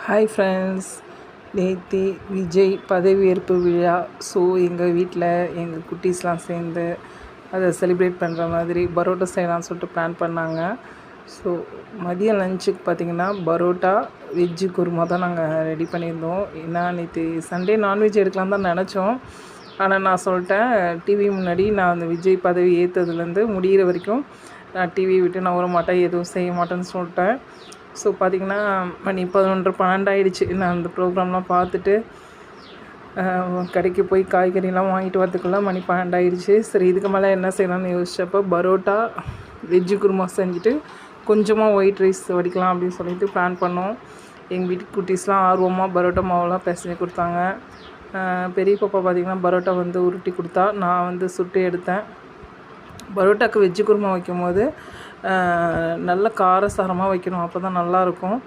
Hi friends, நேற்று விஜய் பதவியேற்பு விழா. ஸோ எங்கள் வீட்டில் எங்கள் குட்டீஸ்லாம் சேர்ந்து அதை செலிப்ரேட் பண்ணுற மாதிரி பரோட்டா செய்யலாம்னு சொல்லிட்டு பிளான் பண்ணாங்க. ஸோ மதியம் லஞ்சுக்கு பார்த்திங்கன்னா பரோட்டா வெஜ்ஜு குருமா தான் நாங்கள் ரெடி பண்ணியிருந்தோம். ஏன்னா நேற்று சண்டே நான்வெஜ் எடுக்கலாம் தான் நினச்சோம். ஆனால் நான் சொல்லிட்டேன், டிவி முன்னாடி நான் அந்த விஜய் பதவி ஏற்றதுலேருந்து முடிகிற வரைக்கும் நான் டிவியை விட்டு நான் வர மாட்டேன், எதுவும் செய்ய மாட்டேன்னு சொல்லிட்டேன். ஸோ பார்த்திங்கன்னா மணி 11:12 ஆகிடுச்சு. நான் அந்த ப்ரோக்ராம்லாம் பார்த்துட்டு கடைக்கு போய் காய்கறிலாம் வாங்கிட்டு வரதுக்குள்ளே மணி 12 ஆகிடுச்சு. சரி, இதுக்கு மேலே என்ன செய்யலாம்னு யோசிச்சப்போ பரோட்டா வெஜ்ஜு குருமா செஞ்சுட்டு கொஞ்சமாக ஒயிட் ரைஸ் வடிக்கலாம் அப்படின்னு சொல்லிட்டு பிளான் பண்ணோம். எங்கள் வீட்டு குட்டீஸ்லாம் ஆர்வமாக பரோட்டா மாவுலாம் பிசைஞ்சு கொடுத்தாங்க. பெரிய பாப்பா பார்த்திங்கன்னா பரோட்டா உருட்டி கொடுத்தா, நான் சுட்டு எடுத்தேன். பரோட்டாக்கு வெஜ்ஜு குருமா வைக்கும் போது நல்ல காரசாரமாக வைக்கணும், அப்போ தான் நல்லாயிருக்கும்.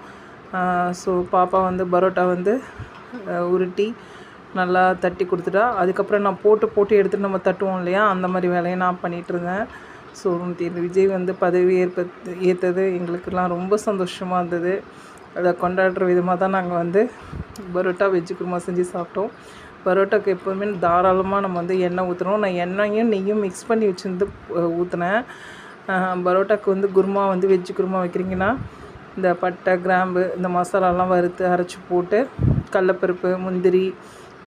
ஸோ பாப்பா பரோட்டா உருட்டி நல்லா தட்டி கொடுத்துட்டா. அதுக்கப்புறம் நான் போட்டு எடுத்துகிட்டு நம்ம தட்டுவோம் இல்லையா, அந்த மாதிரி வேலையை நான் பண்ணிகிட்ருந்தேன். ஸோ விஜய் பதவி ஏற்றது எங்களுக்கெல்லாம் ரொம்ப சந்தோஷமாக இருந்தது. அதை கொண்டாடுற விதமாக தான் நாங்கள் பரோட்டா வெஜ்ஜு குருமா செஞ்சு சாப்பிட்டோம். பரோட்டாக்கு எப்போதுமே தாராளமாக நம்ம எண்ணெய் ஊற்றுறோம். நான் எண்ணெயும் நெய்யும் மிக்ஸ் பண்ணி வச்சுருந்து ஊற்றினேன். பரோட்டாக்கு குருமா வெஜ்ஜு குருமா வைக்கிறீங்கன்னா இந்த பட்டை, கிராம்பு, இந்த மசாலாலாம் வறுத்து அரைச்சி போட்டு கடலப்பருப்பு, முந்திரி,